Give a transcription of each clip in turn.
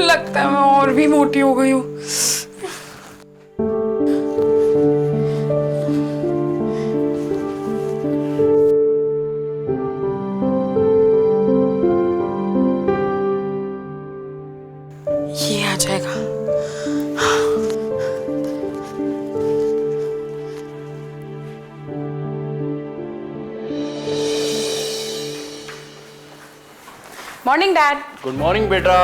लगता है मैं और भी मोटी हो गई हूँ। ये आ जाएगा। Morning dad. गुड मॉर्निंग बेटा।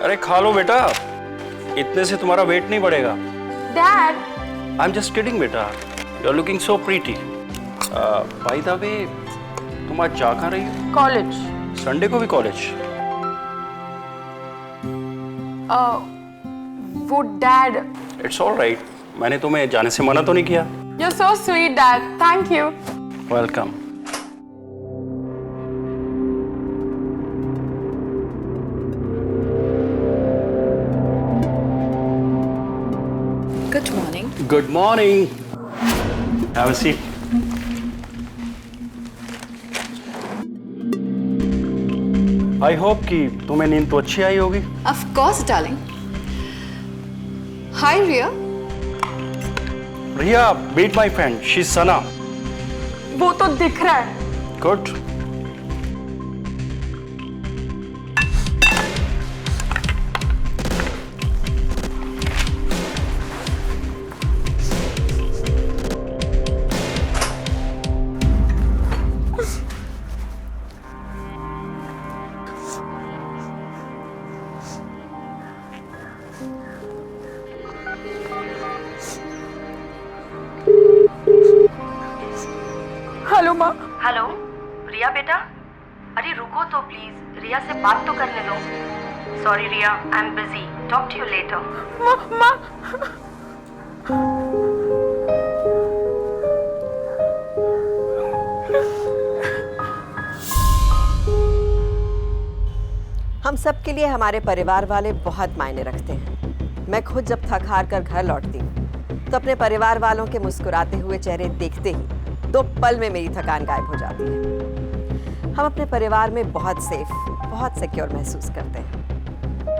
अरे खा लो बेटा, इतने से तुम्हारा वेट नहीं बढ़ेगा। Dad. I am just kidding बेटा, you are looking so pretty. By the way, तुम आज जा कहाँ रही हो? कॉलेज। संडे को भी कॉलेज? वो डैड। इट्स ऑल राइट, मैंने तुम्हें जाने से मना तो नहीं किया। You are so sweet dad, thank you. Welcome. Good morning. Good morning, have a seat. I hope कि तुम्हें नींद तो अच्छी आई होगी। Of course, darling. Hi, Ria. Riya, meet my friend, she's सना। वो तो दिख रहा है। गुड। हेलो माँ। हेलो रिया बेटा, अरे रुको तो प्लीज, रिया से बात तो करने दो। Sorry Riya, I am busy, talk to you later. माँ। हम सब के लिए हमारे परिवार वाले बहुत मायने रखते हैं। मैं खुद जब थक हार कर घर लौटती हूँ तो अपने परिवार वालों के मुस्कुराते हुए चेहरे देखते ही 2 पल में मेरी थकान गायब हो जाती है। हम अपने परिवार में बहुत सेफ, बहुत सिक्योर महसूस करते हैं,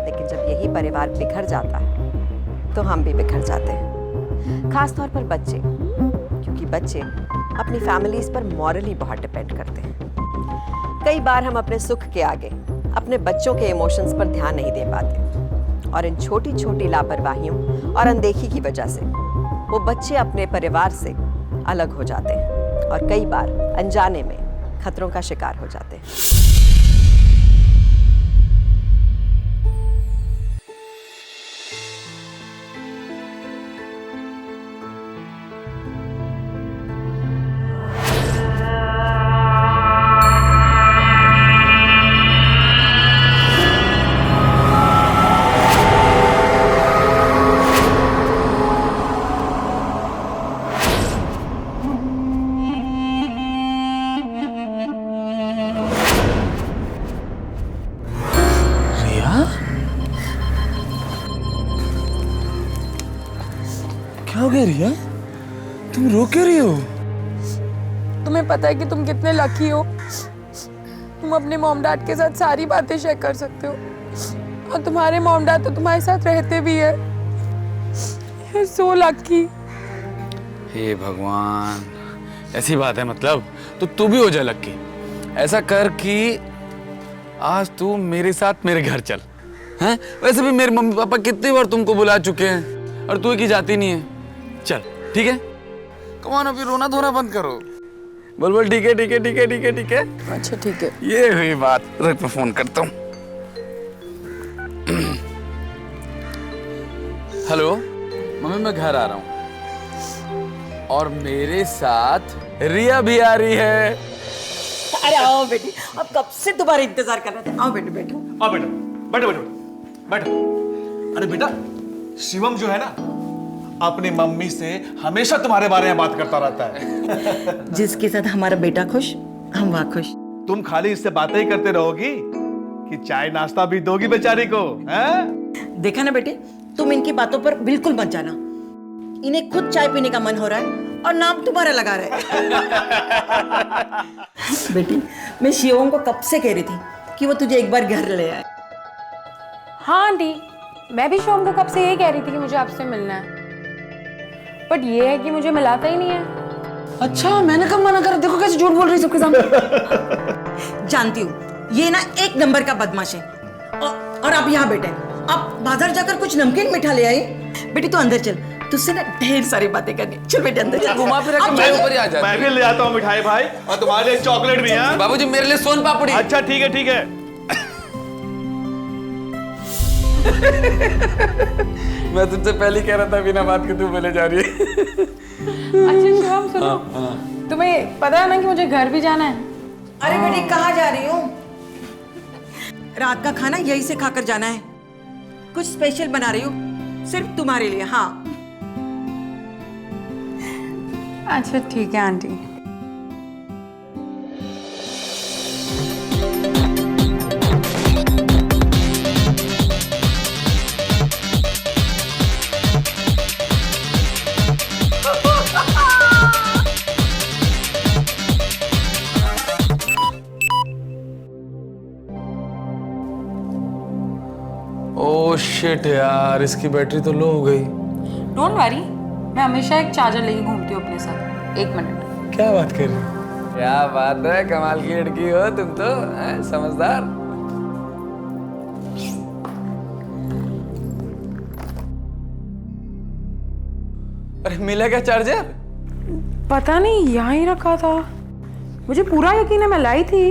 लेकिन जब यही परिवार बिखर जाता है तो हम भी बिखर जाते हैं। खास तौर पर बच्चे, क्योंकि बच्चे अपनी फैमिलीज पर मॉरली बहुत डिपेंड करते हैं। कई बार हम अपने सुख के आगे अपने बच्चों के इमोशंस पर ध्यान नहीं दे पाते, और इन छोटी छोटी लापरवाहियों और अनदेखी की वजह से वो बच्चे अपने परिवार से अलग हो जाते हैं और कई बार अनजाने में खतरों का शिकार हो जाते हैं। क्या हो गया रिया? तुम रो क्यों रही हो? तुम्हें पता है कि तुम कितने लकी हो। तुम अपने मॉम डैड के साथ सारी बातें शेयर कर सकते हो, और तुम्हारे मॉम डैड तो तुम्हारे साथ रहते भी है। You're so lucky। हे भगवान, ऐसी बात है मतलब? तो तू भी हो जा लक्की। ऐसा कर कि आज तू मेरे साथ मेरे घर चल। हैं? वैसे भी मेरे मम्मी पापा कितनी बार तुमको बुला चुके हैं और तू की जाती नहीं है। चल ठीक है, कम ऑन, अभी रोना धोना बंद करो। बोल बोल ठीक है ठीक है ठीक है ठीक है ठीक है। अच्छा ठीक है। ये हुई बात, रुक मैं फोन करता हूँ। हेलो मम्मी, मैं घर आ रहा हूँ और मेरे साथ रिया भी आ रही है। अरे आओ बेटी, अब कब से तुम्हारा इंतजार कर रहे थे। आओ बेटी बैठो। आओ बेटा, बैठो बैठो बैठो। अरे बेटा, शिवम जो है ना, अपनी मम्मी से हमेशा तुम्हारे बारे में बात करता रहता है। जिसके साथ हमारा बेटा खुश, हम वहाँ खुश। तुम खाली इससे बातें ही करते रहोगी कि चाय नाश्ता भी दोगी बेचारी को, हैं? देखा ना बेटे, तुम इनकी बातों पर बिल्कुल मत जाना। इन्हें खुद चाय पीने का मन हो रहा है और नाम तुम्हारा लगा रहे हैं। बेटी, मैं शिवम को कब से कह रही थी कि वो तुझे एक बार घर ले आए। हाँ आंटी, मैं भी शिवम को कब से यही कह रही थी कि मुझे आपसे मिलना है, बट ये है कि मुझे मिलाता ही नहीं है। अच्छा, मैंने कब मना करा? देखो कैसे झूठ बोल रही है सबके सामने। जानती हूँ, ये ना एक नंबर का बदमाश है। और आप यहाँ बैठे, आप बाजार जाकर कुछ नमकीन मिठा ले आई। बेटी तू अंदर चल, तुझसे ना ढेर सारी बातें करनी। चल बेटे अंदर चल। घुमा फिरा के मेरे ऊपर ही आ जाती मैं भी ले आता हूँ मिठाई भाई, और तुम्हारे लिए चॉकलेट भी है। बाबूजी मेरे लिए सोन पापड़ी। अच्छा ठीक है ठीक है। मैं तुझसे पहले ही कह रहा था बिना बात के तू बोले जा रही है। अच्छा शिवम सुनो, तुम्हें पता है ना कि मुझे घर भी जाना है। अरे बेटी कहाँ जा रही हूँ? रात का खाना यहीं से खाकर जाना है। कुछ स्पेशल बना रही हूँ सिर्फ तुम्हारे लिए। हाँ अच्छा ठीक है आंटी। ओह शिट यार, इसकी बैटरी तो लो हो गई। डोंट वरी, मैं हमेशा एक चार्जर लेके घूमती हूँ अपने साथ। 1 मिनट। क्या बात कर रही हो? क्या बात है, कमाल की लड़की हो तुम तो, हैं? समझदार। अरे मिला क्या चार्जर? पता नहीं, यहाँ ही रखा था। मुझे पूरा यकीन है मैं लाई थी।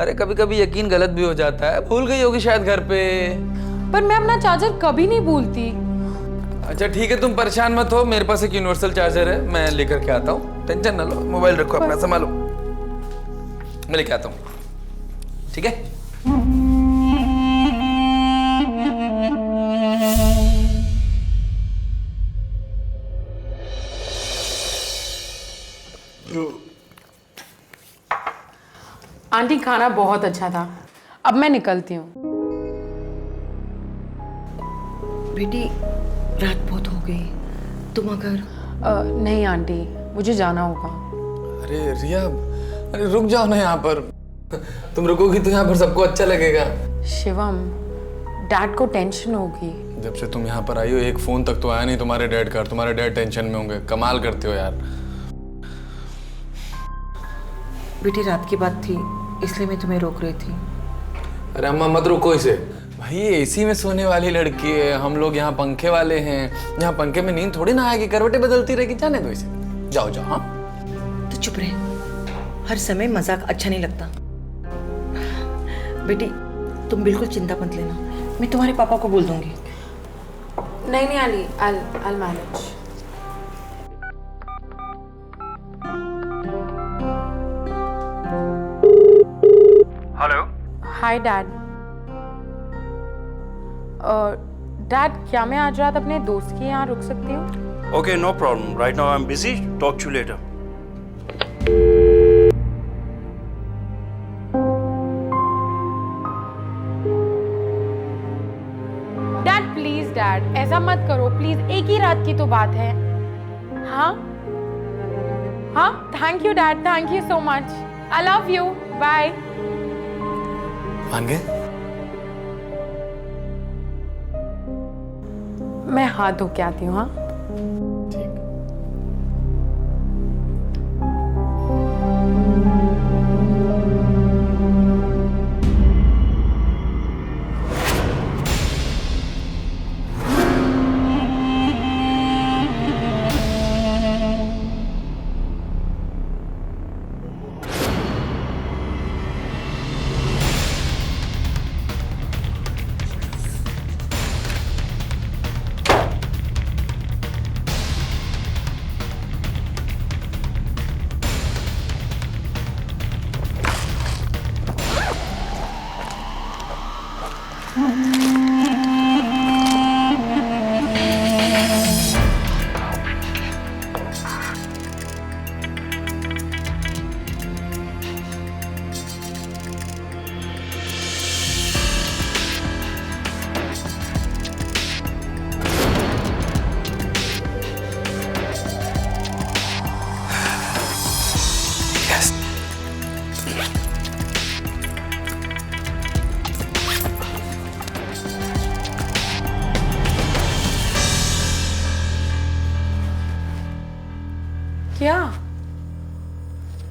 अरे कभी कभी यकीन गलत भी हो जाता है, भूल गई होगी शायद घर पे। पर मैं अपना चार्जर कभी नहीं भूलती। अच्छा ठीक है, तुम परेशान मत हो, मेरे पास एक यूनिवर्सल चार्जर है, मैं लेकर के आता हूँ। टेंशन ना लो, मोबाइल रखो अपना, संभालो, मैं लेके आता हूँ, ठीक है? आंटी खाना बहुत अच्छा था, अब मैं निकलती हूँ। बेटी रात बहुत हो गई, तुम अगर नहीं आंटी, मुझे जाना होगा। अरे रिया, अरे रुक जाओ ना यहाँ पर। तुम रुकोगी तो यहाँ पर सबको अच्छा लगेगा। शिवम, डैड को टेंशन होगी। जब से तुम यहाँ पर आई हो एक फोन तक तो आया नहीं तुम्हारे डैड का। तुम्हारे डैड टेंशन में होंगे, कमाल करते हो यार। बेटी रात की बात थी, इसलिए मैं तुम्हें रोक रही थी। अरे अम्मा मत रोको इसे भाई, ये एसी में सोने वाली लड़की है, हम लोग यहाँ पंखे वाले हैं। यहाँ पंखे में नींद थोड़ी ना आएगी, करवटें बदलती रहेगी, जाने दो इसे। जाओ जाओ। हाँ तो चुप रहे, हर समय मजाक अच्छा नहीं लगता। बेटी तुम बिल्कुल चिंता मत लेना, मैं तुम्हारे पापा को बोल दूंगी। नहीं aunty, I'll manage। Hello. Hi dad. Dad, क्या मैं आज रात अपने दोस्त के यहाँ रुक सकती हूँ? Okay, no problem, right now I am busy, talk to you later. Dad please, dad ऐसा मत करो प्लीज, एक ही रात की तो बात है। हाँ हाँ, thank you dad, thank you so much, I love you, bye. मान गए? मैं हाथ धो के आती हूँ। हाँ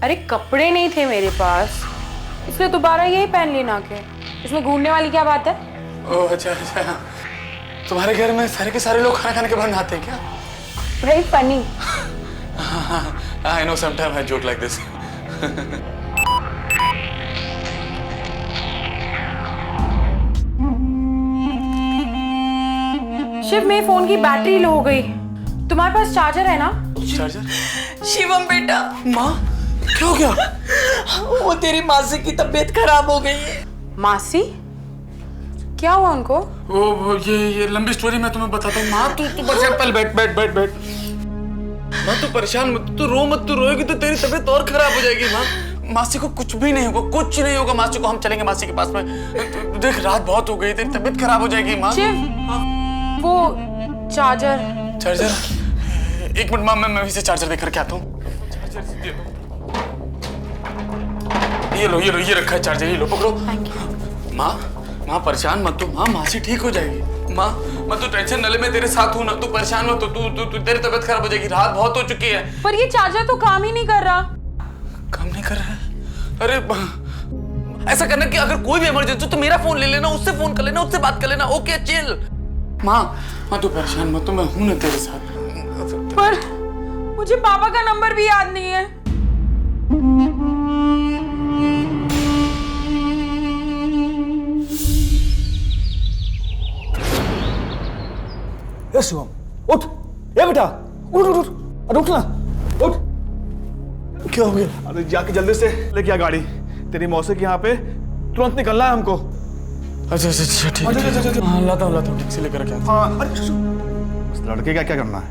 अरे कपड़े नहीं थे मेरे पास, इसलिए दोबारा यही पहन लेना के। इसमें घूमने वाली क्या बात है? ओह अच्छा अच्छा, तुम्हारे घर में सारे के सारे लोग खाना खाने के बाद नहाते हैं क्या? Very funny. I know sometimes I joke like this. Shiv, मेरे फोन की बैटरी लो हो गई। तुम्हारे पास चार्जर है ना? चार्जर? शिवम बेटा, माँ क्या हो गया? वो तेरी मासी की तबीयत खराब हो गई है। मासी? क्या हुआ उनको? वो ये लंबी स्टोरी मैं तुम्हें बताता हूँ। माँ तू परेशान, पहले बैठ। माँ तू परेशान मत, तू रो मत, तू रोएगी तो तेरी तबीयत और खराब हो जाएगी। माँ मासी को कुछ भी नहीं होगा, कुछ नहीं होगा मासी को। हम चलेंगे मासी के पास में। देख रात बहुत हो गई, तेरी तबीयत खराब हो जाएगी माँ। शिव, वो चार्जर। एक मिनट माँ, मैं इसे चार्जर देकर के आता हूँ। ये लो ये रखा है चार्जर, ये लो पकड़ो। माँ परेशान मत हो, माँ मासी ठीक हो जाएगी। माँ तू टेंशन न ले, मैं तेरे साथ हूँ ना, तू परेशान मत हो। तू तेरी तबीयत खराब हो जाएगी, रात बहुत हो चुकी है। पर ये चार्जर तो काम ही नहीं कर रहा। काम नहीं कर रहा है? अरे ऐसा करना कि अगर कोई भी इमरजेंसी तो मेरा फोन ले लेना, उससे फोन कर लेना, उससे बात कर लेना। Okay chill. माँ तू परेशान मत हो, मैं हूं ना तेरे साथ। पर मुझे पापा का नंबर भी याद नहीं है। ए शिवम, उठ। ए बेटा, उठ। अरे उठ ना, उठ। क्या हो गया? अरे जाके जल्दी से लेके आ गाड़ी। तेरी मौसी के यहाँ पे तुरंत निकलना है हमको। अच्छा ठीक है। हाँ लाता हूँ टैक्सी लेकर क्या? हाँ अरे उस लड़के का क्या करना है?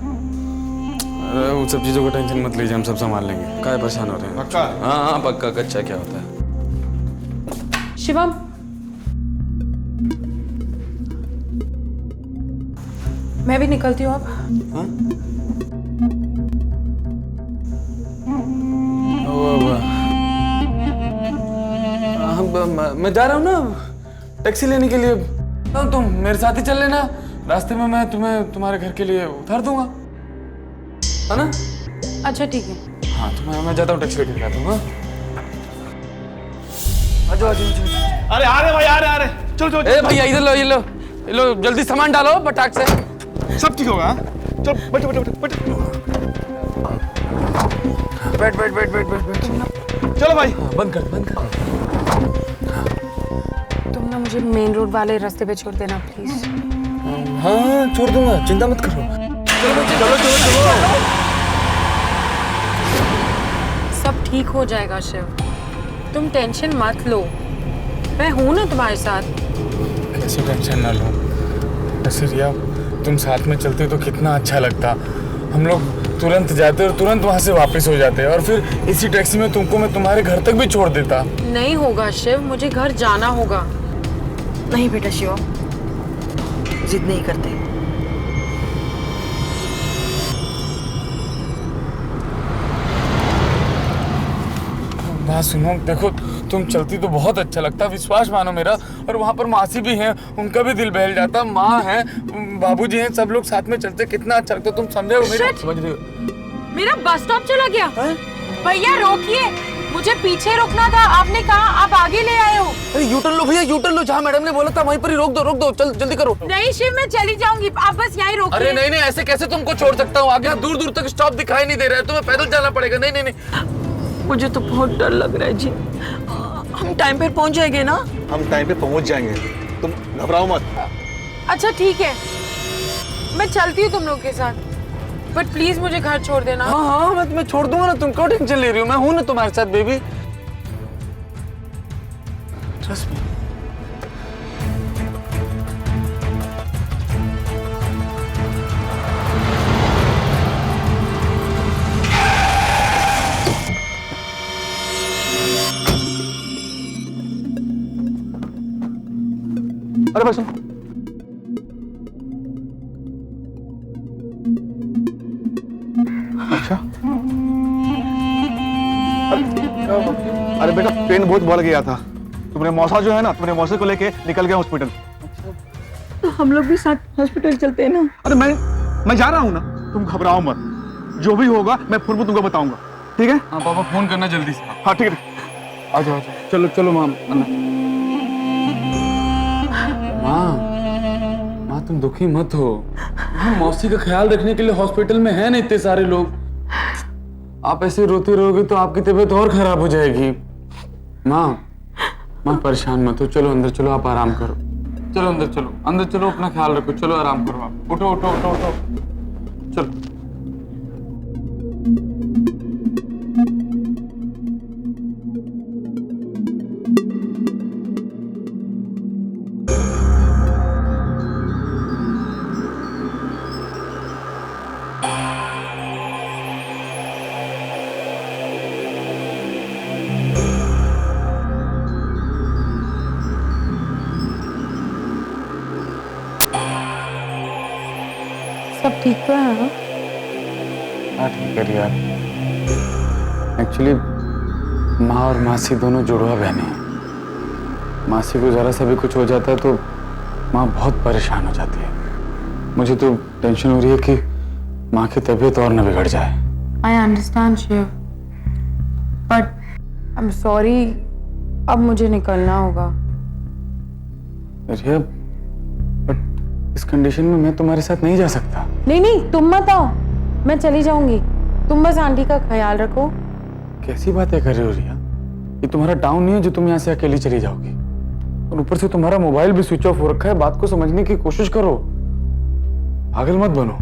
अरे उन सब चीजों को टेंशन मत लीजिए, हम सब संभाल लेंगे। क्या परेशान हो रहे हैं? पक्का? हाँ पक्का। कच्चा क्या होता है? शिवम, मैं भी निकलती हूँ अब। मैं जा रहा हूँ ना टैक्सी लेने के लिए। तुम मेरे साथ ही चल लेना, रास्ते में मैं तुम्हें तुम्हारे घर के लिए उतार दूंगा, है ना? अच्छा ठीक है। हाँ तो मैं जाता हूँ, टैक्सी लेकर आता हूँ। आजो। अरे आ रहे भाई, आ रहे। चलो। ए भैया इधर लो, ये लो जल्दी सामान डालो पटाख से। सब ठीक होगा। चल बैठो। बैठ। चलो भाई। बंद कर। तुम ना मुझे मेन रोड वाले रास्ते पे छोड़ देना प्लीज। हाँ छोड़ दूंगा, चिंता मत करो। चलो। सब ठीक हो जाएगा शिव, तुम टेंशन मत लो, मैं हूं ना तुम्हारे साथ। कैसे टेंशन ना लो? ऐसे रिया तुम साथ में चलते तो कितना अच्छा लगता। हम लोग तुरंत जाते और तुरंत वहाँ से वापस हो जाते, और फिर इसी टैक्सी में तुमको मैं तुम्हारे घर तक भी छोड़ देता। नहीं होगा शिव, मुझे घर जाना होगा। नहीं बेटा शिवम, जिद नहीं करते। बात सुनो, देखो तुम चलती तो बहुत अच्छा लगता, विश्वास मानो मेरा। और वहाँ पर मासी भी हैं, उनका भी दिल बहल जाता। माँ है, बाबूजी हैं, सब लोग साथ में चलते कितना अच्छा लगता। तुम समझे हो मेरा? समझ रहे हो? मेरा बस स्टॉप चला गया। भैया रोकिए, मुझे पीछे रुकना था, आपने कहा आप आगे ले आए हो। अरे यूटर्न लो भैया, यूटर्न लो, जहाँ मैडम ने बोला था वहीं पर ही रोक दो। चल जल्दी करो। नहीं शिव, मैं चली जाऊंगी, आप बस यहीं रोकिए। अरे नहीं ऐसे कैसे तुमको छोड़ सकता हूँ? आगे दूर तक स्टॉप दिखाई नहीं दे रहा है, तुम्हें पैदल चलना पड़ेगा। नहीं। मुझे तो बहुत डर लग रहा है जी। हम टाइम पर पहुंच जाएंगे ना? हम टाइम पे पहुंच जाएंगे, तुम घबराओ मत। अच्छा ठीक है, मैं चलती हूँ तुम लोग के साथ, बट प्लीज मुझे घर छोड़ देना। हाँ मैं छोड़ दूंगा ना, तुम क्यों टेंशन ले रही हो? मैं हूं ना तुम्हारे साथ बेबी, ट्रस्ट मी। अरे भाई सुन, अच्छा अरे बेटा पेन बहुत बढ़ गया था। तुम्हारे मौसा जो है ना, तुम्हारे मौसे को लेके निकल गया हॉस्पिटल। तो हम लोग भी साथ हॉस्पिटल चलते हैं ना? अरे मैं जा रहा हूँ ना, तुम घबराओ मत, जो भी होगा मैं फिर तुमको बताऊंगा। ठीक है? हाँ पापा फोन करना जल्दी से। हाँ ठीक है। आ जाओ चलो चलो माँ। माँ तुम दुखी मत हो। मौसी का ख्याल रखने के लिए हॉस्पिटल में है ना इतने सारे लोग। आप ऐसे रोती रहोगे तो आपकी तबीयत और खराब हो जाएगी। माँ परेशान मत हो, चलो अंदर चलो, आप आराम करो। चलो अंदर चलो, अपना ख्याल रखो, चलो आराम करो आप। उठो चलो। सब ठीक तो है ना? हाँ ठीक है रिया। एक्चुअली माँ और मासी दोनों जुड़वा बहनें हैं। मासी को जरा सा भी कुछ हो जाता है तो माँ बहुत परेशान हो जाती है। मुझे तो टेंशन हो रही है कि माँ की तबीयत और न बिगड़ जाए। I understand Shiv, but I am sorry, अब मुझे निकलना होगा। रिया बट इस कंडीशन में मैं तुम्हारे साथ नहीं जा सकता। नहीं तुम मत आओ, मैं चली जाऊंगी। तुम बस आंटी का ख्याल रखो। कैसी बातें कर रही हो रिया? ये तुम्हारा टाउन नहीं है जो तुम यहाँ से अकेली चली जाओगी। और ऊपर से तुम्हारा मोबाइल भी स्विच ऑफ हो रखा है। बात को समझने की कोशिश करो, पागल मत बनो।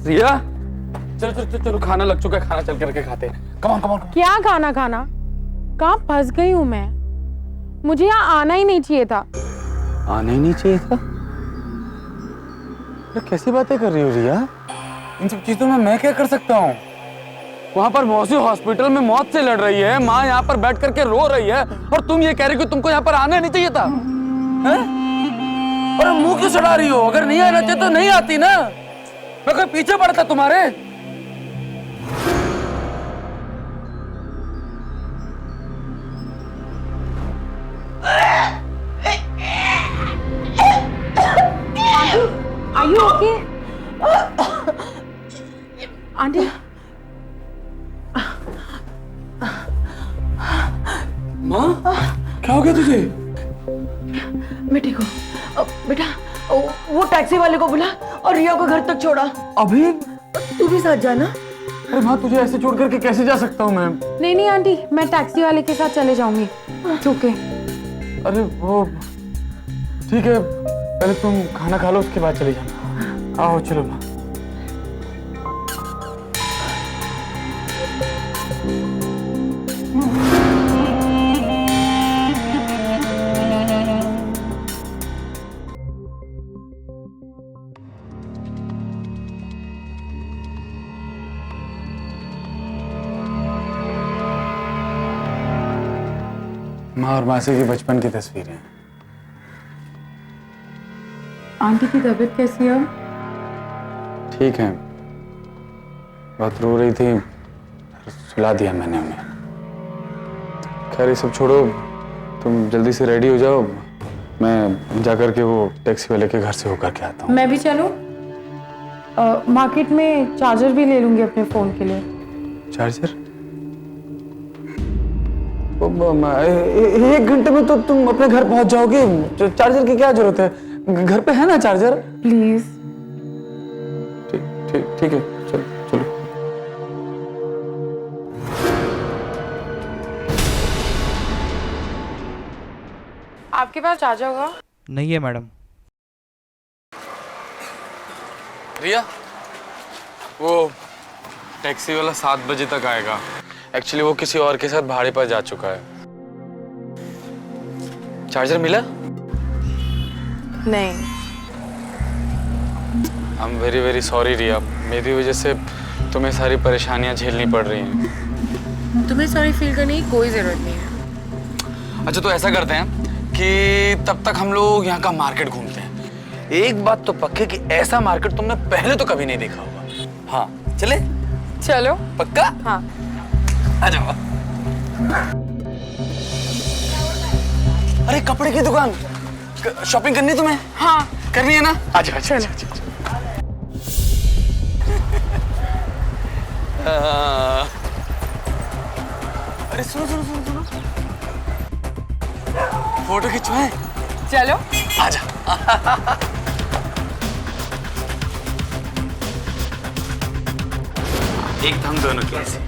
रिया चलो खाना लग चुका है, खाना चल करके खाते हैं। Come on. क्या खाना? कहाँ फंस गई हूँ मैं? मुझे यहाँ आना ही नहीं चाहिए था। आना ही नहीं चाहिए था? अरे कैसी बातें कर रही हो रिया? इन सब चीजों में मैं क्या कर सकता हूँ? वहां पर मौसी हॉस्पिटल में मौत से लड़ रही है, माँ यहाँ पर बैठ करके रो रही है, और तुम ये कह रही हो कि तुमको यहाँ पर आना नहीं चाहिए था? हैं? अरे मुंह क्यों चढ़ा रही हो? अगर नहीं आना चाहिए तो नहीं आती ना। मैं कोई पीछे पड़ता तुम्हारे? Are you okay? आंटी माँ क्या हो गया तुझे? मैं ठीक हूँ। बेटा वो टैक्सी वाले को बुला और रिया को घर तक छोड़ा। अभी? तू भी साथ जाना। अरे माँ तुझे ऐसे छोड़ करके कैसे जा सकता हूँ मैं? नहीं आंटी, मैं टैक्सी वाले के साथ चले जाऊंगी। ओके। अरे वो ठीक है, पहले तुम खाना खा लो, उसके बाद चले जाना। आओ चलो माँ। माँ और मासी की बचपन की तस्वीरें। आंटी की तबीयत कैसी है? ठीक है, बहुत रो रही थी, सुला दिया मैंने उन्हें। खैर ये सब छोड़ो, तुम जल्दी से रेडी हो जाओ, मैं जाकर के वो टैक्सी वाले के घर से होकर के आता हूँ। मैं भी चलूं? मार्केट में चार्जर भी ले लूंगी अपने फोन के लिए। चार्जर? एक घंटे में तो तुम अपने घर पहुंच जाओगे, चार्जर की क्या जरूरत है? घर पे है ना चार्जर। प्लीज। ठीक है, चलो। आपके पास चार्जर होगा? नहीं है मैडम। रिया, वो टैक्सी वाला 7 बजे तक आएगा। एक्चुअली वो किसी और के साथ भाड़े पर जा चुका है। चार्जर मिला? नहीं। I am very very sorry Riya, मेरी वजह से तुम्हें सारी परेशानियां झेलनी पड़ रही हैं। तुम्हें सॉरी फील करने की कोई जरूरत नहीं है। अच्छा तो ऐसा करते हैं कि तब तक हम लोग यहाँ का मार्केट घूमते हैं। एक बात तो पक्की कि ऐसा मार्केट तुमने पहले तो कभी नहीं देखा होगा। हाँ चले? चलो। पक्का? हाँ। आ जाओ। अरे कपड़े की दुकान, शॉपिंग करनी है तुम्हें? हाँ करनी है ना? आजा आजा आजा आजा। अरे सुनो सुनो सुनो सुनो, फोटो खिंचवाएं? चलो। आजा। एक हम दोनों की ऐसे।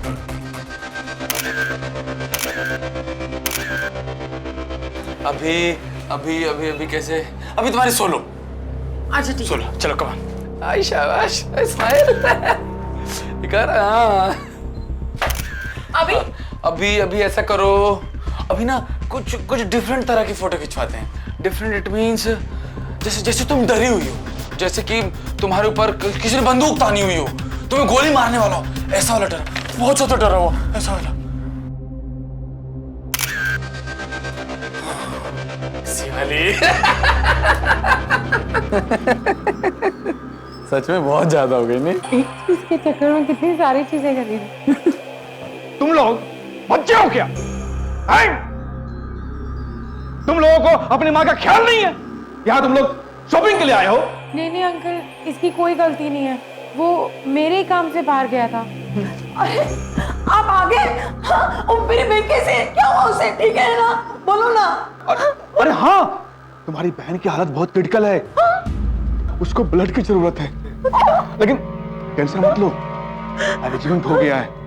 अभी अभी अभी अभी कैसे? अभी तुम्हारी सोलो। अच्छा ठीक है। सोलो, चलो कमान। आई शाबाश, स्माइल। कर हाँ। अभी अभी अभी ऐसा करो, अभी ना कुछ कुछ डिफरेंट तरह की फोटो खिंचवाते हैं। डिफरेंट इट मीन्स जैसे जैसे तुम डरी हुई हो, जैसे कि तुम्हारे ऊपर किसी ने बंदूक तानी हुई हो, तुम्हें गोली मारने वाला हो, ऐसा वाला डर, बहुत ज्यादा डरा हुआ, ऐसा वाला। शिवाली। सच में बहुत ज्यादा हो गई नहीं? इसके चक्कर में कितनी सारी चीजें करी। तुम लोग बच्चे हो क्या? हैं? तुम लोगों को अपनी माँ का ख्याल नहीं है? यहाँ तुम लोग शॉपिंग के लिए आए हो? नहीं नहीं अंकल, इसकी कोई गलती नहीं है, वो मेरे काम से बाहर गया था। अरे आप आ गए? हाँ, और मेरी बहन कैसे है? क्या हुआ उसे? ठीक है ना? बोलो ना। अरे हाँ, तुम्हारी बहन की हालत बहुत क्रिटिकल है। उसको ब्लड की जरूरत है, लेकिन टेंशन मत लो, एंगेजमेंट हो गया है।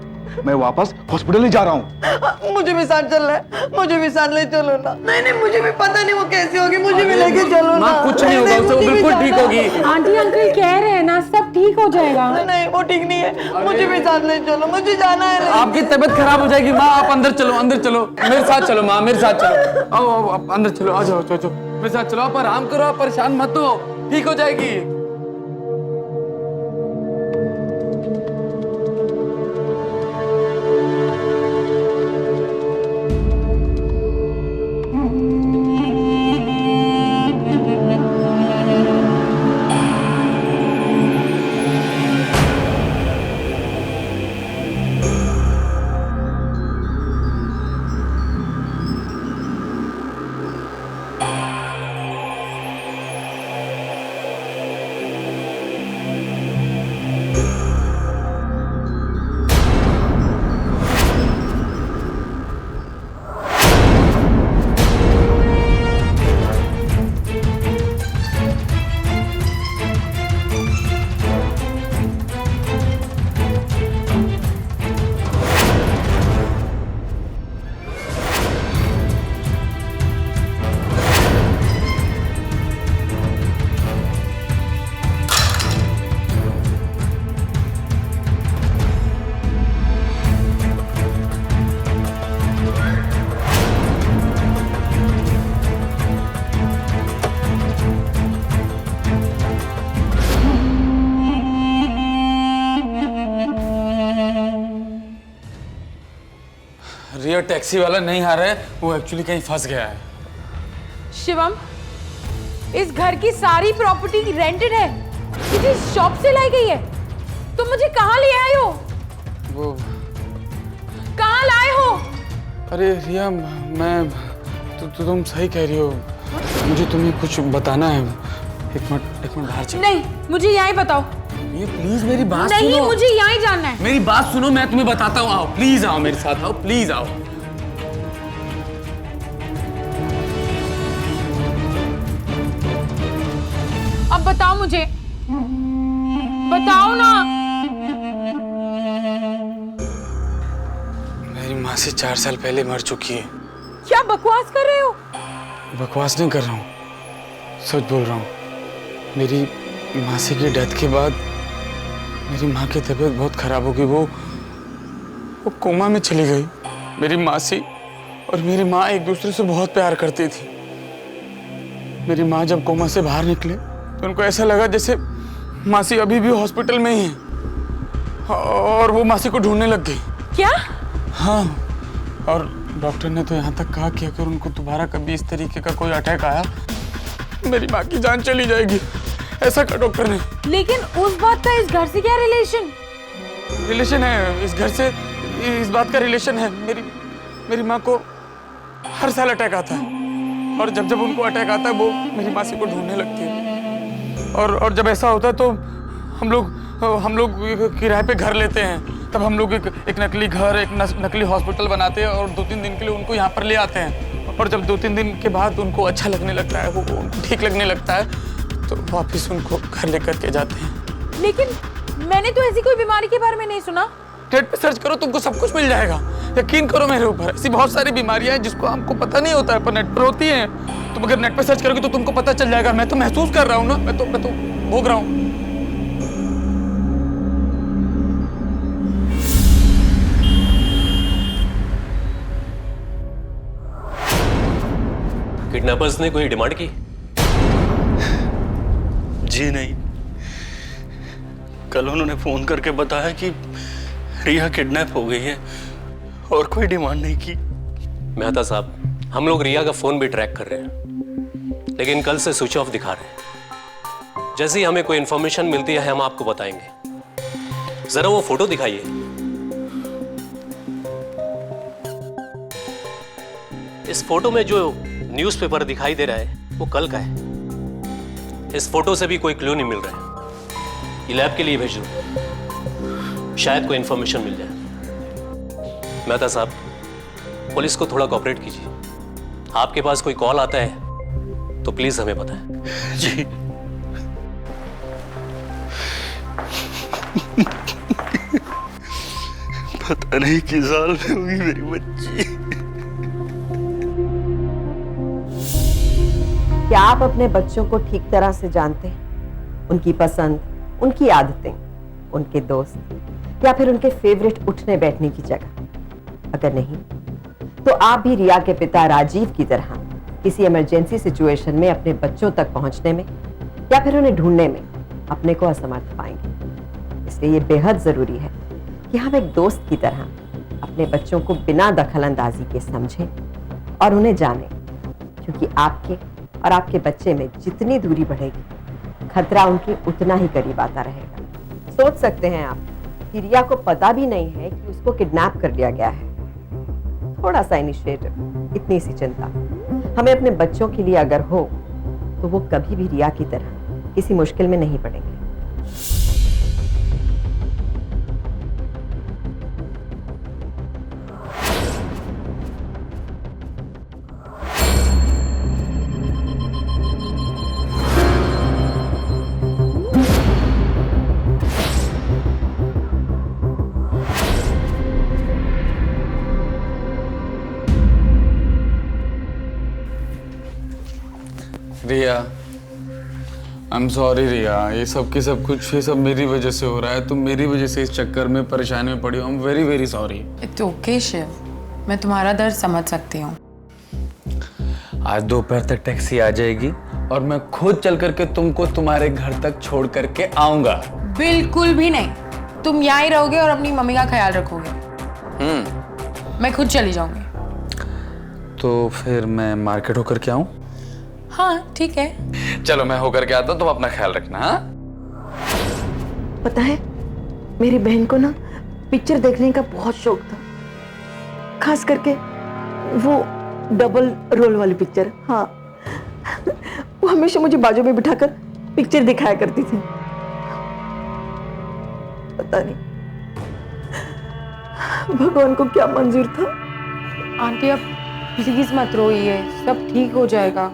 मैं वापस हॉस्पिटल ही जा रहा हूँ। मुझे भी साथ चलना है, मुझे भी साथ ले चलो ना। नहीं नहीं, मुझे भी पता नहीं वो कैसी होगी, मुझे भी लेके चलो ना। कुछ नहीं होगा उसे, वो बिल्कुल ठीक होगी। आंटी अंकल कह रहे हैं ना, सब ठीक हो जाएगा। नहीं वो ठीक नहीं है, मुझे भी साथ ले चलो, मुझे जाना है। आपकी तबीयत खराब हो जाएगी माँ, आप अंदर चलो, अंदर चलो, मेरे साथ चलो माँ, मेरे साथ चलो। आओ आओ आप अंदर चलो, आ जाओ, चलो मेरे साथ चलो, आप आराम करो, आप परेशान मत हो, ठीक हो जाएगी। रिया टैक्सी वाला नहीं आ रहा है, वो एक्चुअली कहीं फंस गया है। शिवम, इस घर की सारी प्रॉपर्टी रेंटेड है, किसी शॉप से लाई गई है। तुम मुझे कहाँ ले आए हो? वो कहाँ लाए हो? अरे रिया, मैं तुम सही कह रही हो, मुझे तुम्हें कुछ बताना है। एक मिनट बाहर चलो। नहीं, मुझे यहीं बताओ। ये प्लीज मेरी बात सुनो। नहीं, मुझे यहीं जानना है। मेरी बात सुनो, मैं तुम्हें बताता हूँ, आओ प्लीज, आओ मेरे साथ, आओ प्लीज, आओ। अब बताओ मुझे, बताओ ना। मेरी माँ से 4 साल पहले मर चुकी है। क्या बकवास कर रहे हो? बकवास नहीं कर रहा हूँ, सच बोल रहा हूँ। मेरी मासी की डेथ के बाद मेरी माँ की तबीयत बहुत खराब हो गई, वो कोमा में चली गई। मेरी मासी और मेरी माँ एक दूसरे से बहुत प्यार करती थी। मेरी माँ जब कोमा से बाहर निकले तो उनको ऐसा लगा जैसे मासी अभी भी हॉस्पिटल में ही है, और वो मासी को ढूंढने लग गई। क्या? हाँ, और डॉक्टर ने तो यहाँ तक कहा कि अगर उनको दोबारा कभी इस तरीके का कोई अटैक आया, मेरी माँ की जान चली जाएगी, ऐसा कहा डॉक्टर ने। लेकिन उस बात का इस घर से क्या रिलेशन? रिलेशन है इस घर से, इस बात का रिलेशन है। मेरी माँ को हर साल अटैक आता है, और जब जब उनको अटैक आता है वो मेरी मासी को ढूंढने लगती है, और जब ऐसा होता है तो हम लोग किराए पे घर लेते हैं। तब हम लोग एक नकली घर, एक नकली हॉस्पिटल बनाते हैं और 2-3 दिन के लिए उनको यहाँ पर ले आते हैं। और जब 2-3 दिन के बाद उनको अच्छा लगने लगता है, वो ठीक लगने लगता है, तो वापस उनको घर लेकर के जाते हैं। लेकिन मैंने तो ऐसी कोई बीमारी के बारे में नहीं सुना। नेट पे सर्च करो, तुमको सब कुछ मिल जाएगा। यकीन करो मेरे ऊपर, ऐसी बहुत सारी बीमारियां हैं जिसको हमको पता नहीं होता है, पर नेट पर होती हैं। तुम अगर नेट पे सर्च करोगे तो तुमको पता चल जाएगा। मैं तो महसूस कर रहा हूँ ना, मैं तो भोग रहा हूँ। किडनैपर्स ने कोई डिमांड की? जी नहीं, कल उन्होंने फोन करके बताया कि रिया किडनैप हो गई है, और कोई डिमांड नहीं की। मेहता साहब, हम लोग रिया का फोन भी ट्रैक कर रहे हैं, लेकिन कल से स्विच ऑफ दिखा रहे हैं। जैसे ही हमें कोई इंफॉर्मेशन मिलती है हम आपको बताएंगे। जरा वो फोटो दिखाइए। इस फोटो में जो न्यूज़पेपर दिखाई दे रहा है वो कल का है। इस फोटो से भी कोई क्लू नहीं मिल रहा है। ये लैब के लिए भेज दो, शायद कोई इंफॉर्मेशन मिल जाए। मेहता साहब, पुलिस को थोड़ा कोऑपरेट कीजिए। आपके पास कोई कॉल आता है तो प्लीज हमें बताएं। जी। पता नहीं किस साल में होगी मेरी बच्ची। क्या आप अपने बच्चों को ठीक तरह से जानते हैं? उनकी पसंद, उनकी आदतें, उनके दोस्त, या फिर उनके फेवरेट उठने बैठने की जगह? अगर नहीं, तो आप भी रिया के पिता राजीव की तरह किसी इमरजेंसी सिचुएशन में अपने बच्चों तक पहुंचने में या फिर उन्हें ढूंढने में अपने को असमर्थ पाएंगे। इसलिए ये बेहद जरूरी है कि हम एक दोस्त की तरह अपने बच्चों को बिना दखलंदाजी के समझें और उन्हें जानें, क्योंकि आपके और आपके बच्चे में जितनी दूरी बढ़ेगी, खतरा उनके उतना ही करीब आता रहेगा। सोच सकते हैं आप कि रिया को पता भी नहीं है कि उसको किडनैप कर लिया गया है। थोड़ा सा इनिशिएटिव, इतनी सी चिंता हमें अपने बच्चों के लिए अगर हो, तो वो कभी भी रिया की तरह किसी मुश्किल में नहीं पड़ेंगे। रिया, आई एम सॉरी रिया, ये सब मेरी वजह से हो रहा है। तुम मेरी वजह से इस चक्कर में परेशानी में पड़ी हो। I am very very sorry. It's okay Shiv, मैं तुम्हारा दर्द समझ सकती हूँ। आज दोपहर तक टैक्सी आ जाएगी और मैं खुद चल करके तुमको तुम्हारे घर तक छोड़ करके आऊंगा। बिल्कुल भी नहीं, तुम यहाँ ही रहोगे और अपनी मम्मी का ख्याल रखोगे। मैं खुद चली जाऊंगी। तो फिर मैं मार्केट होकर के आऊं? हाँ ठीक है। चलो मैं होकर के आता हूं, तुम अपना ख्याल रखना। हाँ, पता है, मेरी बहन को ना पिक्चर देखने का बहुत शौक था, खास करके वो डबल रोल वाली पिक्चर। हाँ, वो हमेशा मुझे बाजू में बिठाकर पिक्चर दिखाया करती थी। पता नहीं भगवान को क्या मंजूर था। आंटी अब प्लीज मत रोइए, सब ठीक हो जाएगा।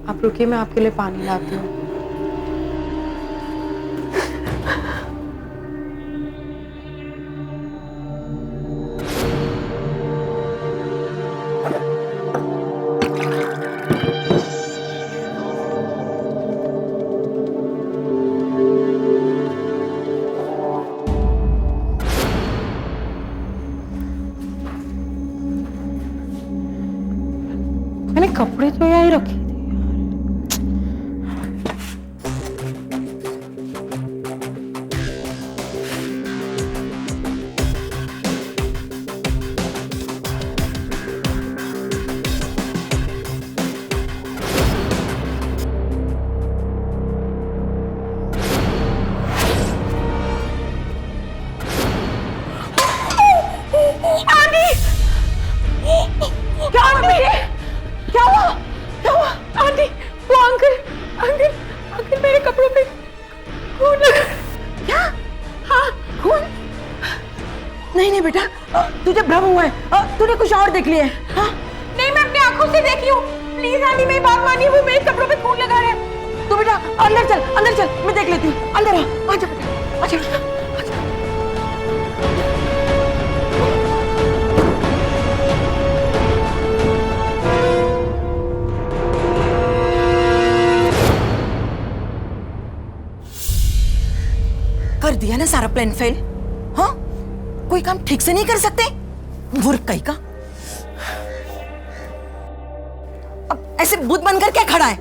आप रुकिए, मैं आपके लिए पानी लाती हूँ। मैंने कपड़े तो यहीं रखे थे। तुझे भ्रम हुआ है, तूने कुछ और देख लिया है। हाँ? नहीं, मैं अपनी आंखों से देखी हूँ। प्लीज आंटी, मेरी बात मानिए, वो मेरे कपड़ों पे खून लगा रहे हैं। तू बेटा अंदर चल, मैं देख लेती हूँ। अंदर आ, आजा बेटा, आजा बेटा, आजा। कर दिया ना सारा प्लान फेल। हाँ, कोई काम ठीक से नहीं कर सकते, मूर्ख कहीं का। अब ऐसे भूत बनकर क्या खड़ा है?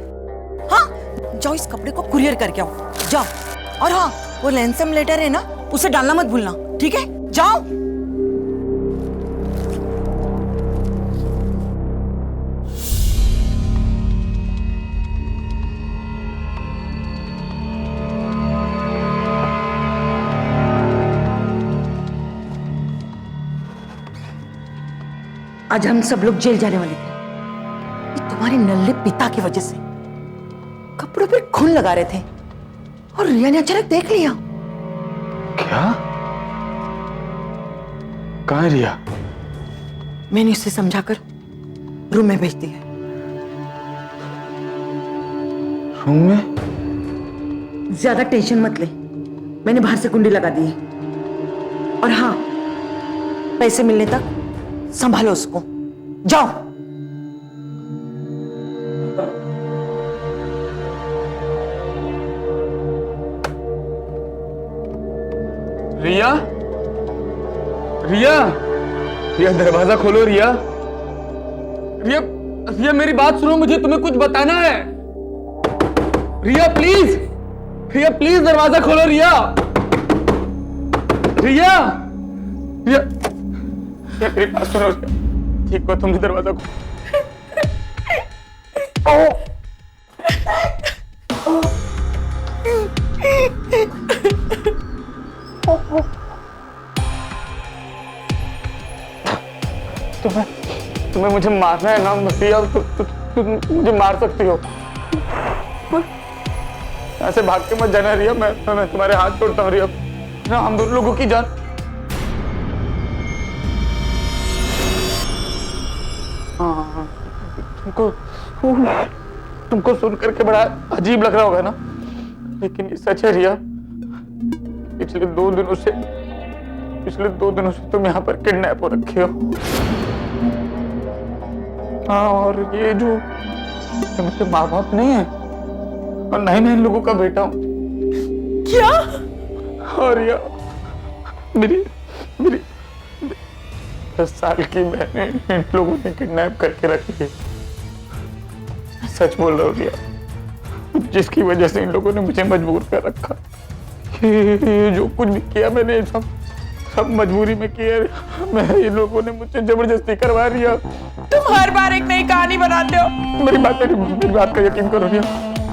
हाँ, जाओ इस कपड़े को कुरियर करके आओ, जाओ। और हाँ, वो लैंसम लेटर है ना, उसे डालना मत भूलना, ठीक है? जाओ। आज हम सब लोग जेल जाने वाले थे, ये तुम्हारे नल्ले पिता की वजह से। कपड़ों पर खून लगा रहे थे और रिया ने अचानक देख लिया। क्या? कहाँ है रिया? मैंने उसे समझाकर रूम में भेज दिया। रूम में? ज्यादा टेंशन मत ले, मैंने बाहर से कुंडी लगा दी है। और हाँ, पैसे मिलने तक संभालो उसको, जाओ। रिया, रिया, रिया दरवाजा खोलो। रिया, रिया, रिया मेरी बात सुनो, मुझे तुम्हें कुछ बताना है। रिया प्लीज, रिया प्लीज दरवाजा खोलो। रिया, रिया, रिया, रिया मेरी बात सुनो। ठीक हो, तुमने दरवाजा खोलो। तुम्हें मुझे मारना है ना रिया? तुम मुझे मार सकती हो। यहाँ से भाग के मत जाना रिया, मैं तुम्हारे हाथ जोड़ता हूँ रिया, ना हम दोनों लोगों की जान। हाँ, तुमको सुन करके बड़ा अजीब लग रहा होगा ना, लेकिन ये सच है रिया। पिछले दो दिनों से तुम यहाँ पर किडनैप हो रखे हो। हाँ, और ये जो मेरे माँ बाप नहीं है, और नहीं मैं इन लोगों का बेटा हूँ। क्या? और या मेरी 10 साल की बहन इन लोगों ने किडनैप करके रखी है। सच बोल रहा हूँ रिया, जिसकी वजह से इन लोगों ने मुझे मजबूर कर रखा। ये जो कुछ भी किया मैंने सब मजबूरी में किया। मैं इन लोगों ने मुझे जबरदस्ती करवा रिया। तुम हर बार एक नई कहानी बनाते हो। मेरी बात का यकीन करो रिया,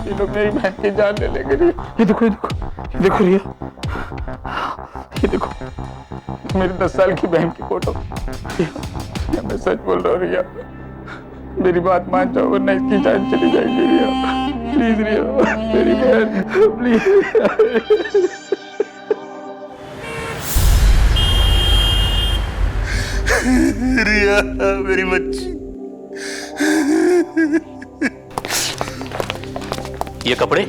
ये लोग मेरी बहन की जान ले लेंगे रिया। ये देखो रिया, ये देखो मेरी 10 साल की बहन की फोटो। रिया, मैं सच बोल रहा हूँ रिया, मेरी बात मान जाओ वरना इसकी जान चली जाएगी रिया। प्लीज रिया, मेरी बहन, प्लीज। रिया मेरी बच्ची। ये कपड़े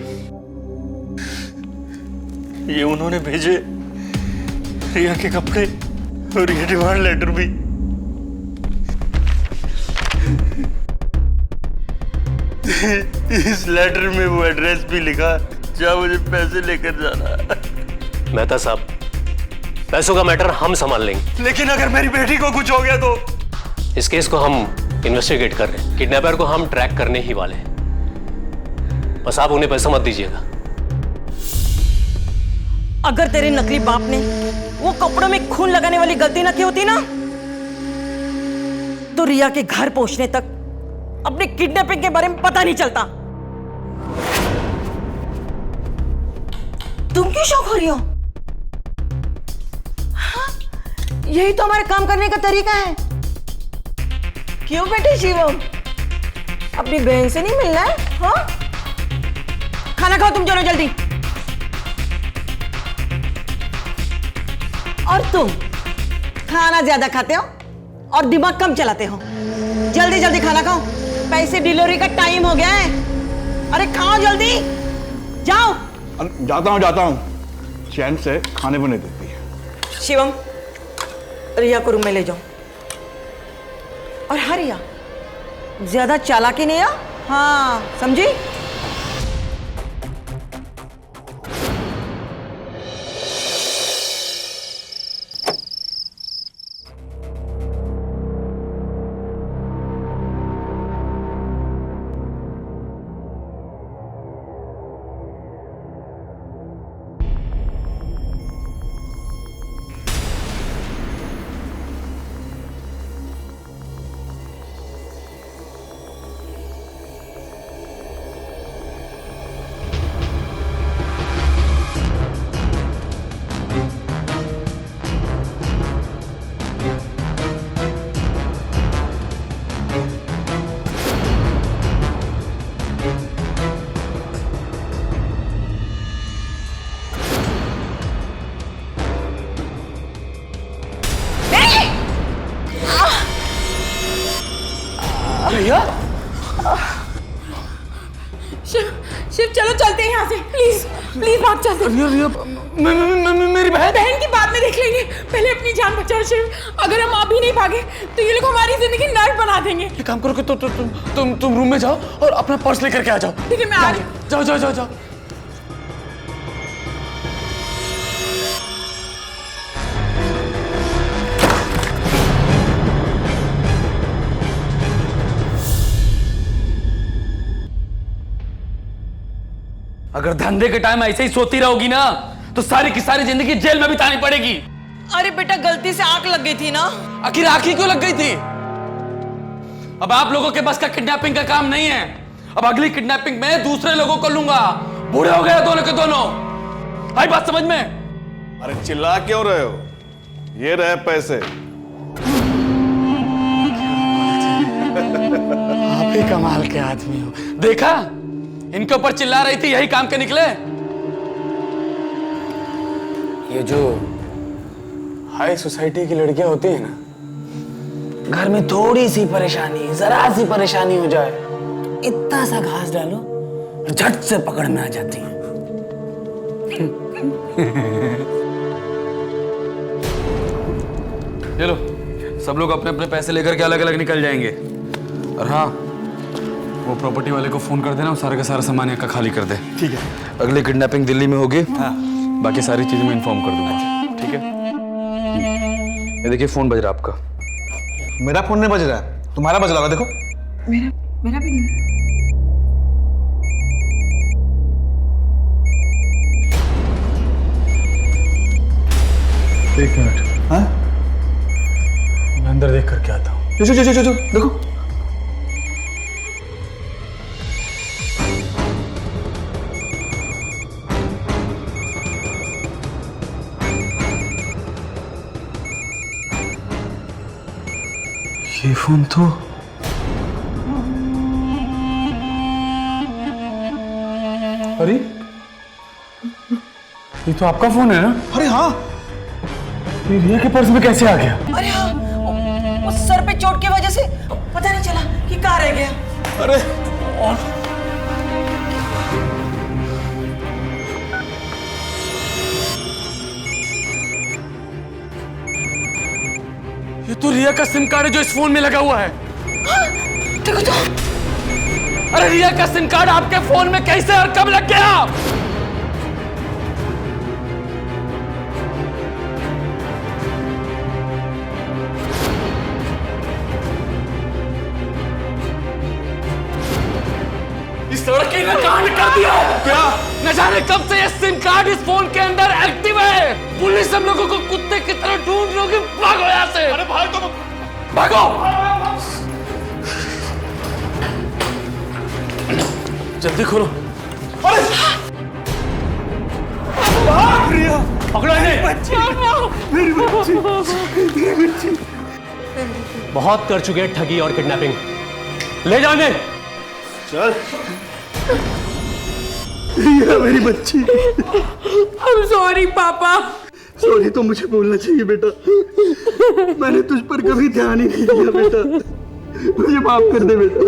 ये उन्होंने भेजे, रिया के कपड़े, और ये डिमांड लेटर भी। इस लेटर में वो एड्रेस भी लिखा जहाँ मुझे पैसे लेकर जाना है। मेहता साहब, पैसों का मैटर हम संभाल लेंगे। लेकिन अगर मेरी बेटी को कुछ हो गया तो? इस केस को हम इन्वेस्टिगेट कर रहे हैं, किडनैपर को हम ट्रैक करने ही वाले हैं। बस आप उन्हें पैसा मत दीजिएगा। अगर तेरे नकली बाप ने वो कपड़ों में खून लगाने वाली गलती न की होती ना, तो रिया के घर पहुंचने तक अपने किडनैपिंग के बारे में पता नहीं चलता। तुम क्यों शौक हो रही हो? हाँ? यही तो हमारे काम करने का तरीका है। क्यों बेटे शिवम, अपनी बहन से नहीं मिलना है? हाँ? खाना खाओ तुम दोनों जल्दी। और तुम खाना ज्यादा खाते हो? और दिमाग कम चलाते हो। जल्दी जल्दी खाना खाओ, पैसे डिलीवरी का टाइम हो गया है। अरे खाओ जल्दी, जाओ। जाता हूँ। चैन से खाने को नहीं देती है। शिवम, रिया को रूम में ले जाओ। और हाँ रिया, ज्यादा चालाकी नहीं है, हाँ समझी? शिव चलो चलते हैं यहाँ से, प्लीज प्लीज भाग चलते हैं। मेरी बहन बहन की बाद में देख लेंगे, पहले अपनी जान बचाओ शिव। अगर हम अभी नहीं भागे तो ये लोग हमारी जिंदगी नर्क बना देंगे। एक काम करो कि तुम रूम में जाओ और अपना पर्स लेकर के आ जाओ। ठीक है मैं आ रही हूँ। जाओ जाओ जाओ जाओ। अगर धंधे के टाइम ऐसे ही सोती रहोगी ना तो सारी की सारी जिंदगी जेल में बितानी पड़ेगी। अरे बेटा गलती से आंख लग गई थी ना। आखिर आंख ही क्यों लग गई थी? अब आप लोगों के बस का किडनैपिंग का काम नहीं है। अब अगली किडनैपिंग में दूसरे लोगों को लूंगा। बूढ़े हो गए दोनों के दोनों। आई बात समझ में? अरे चिल्ला क्यों रहे हो? ये रहे पैसे। आप ही कमाल के आदमी हो। देखा, इनके ऊपर चिल्ला रही थी, यही काम के निकले। ये जो हाई सोसाइटी की लड़कियां होती है ना, घर में थोड़ी सी परेशानी, जरा सी परेशानी हो जाए, इतना सा घास डालो और झट से पकड़ में आ जाती हैं। चलो सब लोग अपने अपने पैसे लेकर के अलग अलग निकल जाएंगे। और हाँ, वो प्रॉपर्टी वाले को फोन कर देना, वो सारा का सारा सामान यहाँ का खाली कर दे। ठीक है। अगली किडनैपिंग दिल्ली में होगी। हाँ। बाकी सारी चीजें मैं इन्फॉर्म कर दूंगा। ठीक है। ये देखिए फोन बज रहा है आपका। मेरा फोन नहीं बज रहा है, तुम्हारा बज रहा है। देखो मेरा भी नहीं। एक मिनट। हाँ, मैं अंदर देख करके आता हूँ। जो देखो। ये फोन तो अरे ये तो आपका फोन है ना? अरे हाँ, ये रिया के पर्स में कैसे आ गया? अरे हाँ, वो सर पे चोट की वजह से पता नहीं चला कि कहाँ रह गया। अरे ये तो रिया का सिम कार्ड है जो इस फोन में लगा हुआ है। देखो तो। अरे रिया का सिम कार्ड आपके फोन में कैसे और कब लग गया? इस लड़के ने कांड कर दिया। क्या? न जाने कब से ये सिम कार्ड इस फोन के अंदर एक्टिव है। पुलिस हम लोगों को कुत्ते की तरह ढूंढ रही होगी। भागो यहाँ से। अरे भागो, भागो। जल्दी खोलो। अरे पकड़ो इन्हें। मेरी बच्ची। बहुत कर चुके हैं ठगी और किडनैपिंग। ले जाओ इन्हें। चल। ये मेरी बच्ची। I'm sorry पापा। सॉरी तो मुझे बोलना चाहिए बेटा। मैंने तुझ पर कभी ध्यान ही नहीं दिया बेटा। मुझे माफ कर दे बेटा।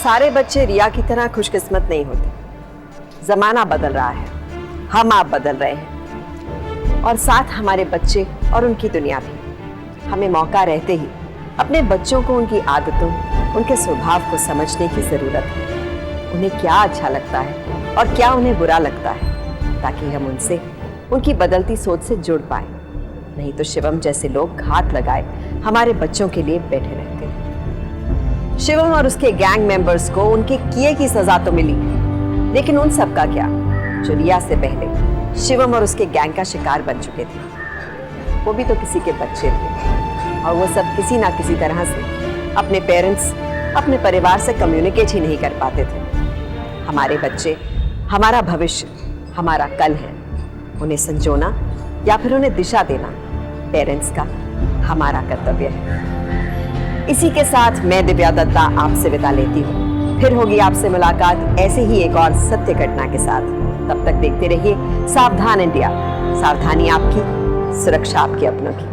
सारे बच्चे रिया की तरह खुशकिस्मत नहीं होते। जमाना बदल रहा है, हम आप बदल रहे हैं, और साथ हमारे बच्चे और उनकी दुनिया भी। हमें मौका रहते ही अपने बच्चों को उनकी आदतों, उनके स्वभाव को समझने की जरूरत है। उन्हें क्या अच्छा लगता है और क्या उन्हें बुरा लगता है, ताकि हम उनसे, उनकी बदलती सोच से जुड़ पाए। नहीं तो शिवम जैसे लोग घात लगाए हमारे बच्चों के लिए बैठे रहते हैं। शिवम और उसके गैंग मेंबर्स को उनके किए की सजा तो मिली, लेकिन उन सब का क्या जो रिया से पहले शिवम और उसके गैंग का शिकार बन चुके थे। वो भी तो किसी के बच्चे थे, और वो सब किसी ना किसी तरह से अपने पेरेंट्स, अपने परिवार से कम्युनिकेट ही नहीं कर पाते थे। हमारे बच्चे हमारा भविष्य, हमारा कल है। उन्हें संजोना या फिर उन्हें दिशा देना पेरेंट्स का हमारा कर्तव्य है। इसी के साथ मैं दिव्या दत्ता आपसे विदा लेती हूँ। फिर होगी आपसे मुलाकात ऐसे ही एक और सत्य घटना के साथ। तब तक देखते रहिए सावधान इंडिया। सावधानी आपकी, सुरक्षा आपके अपनों की।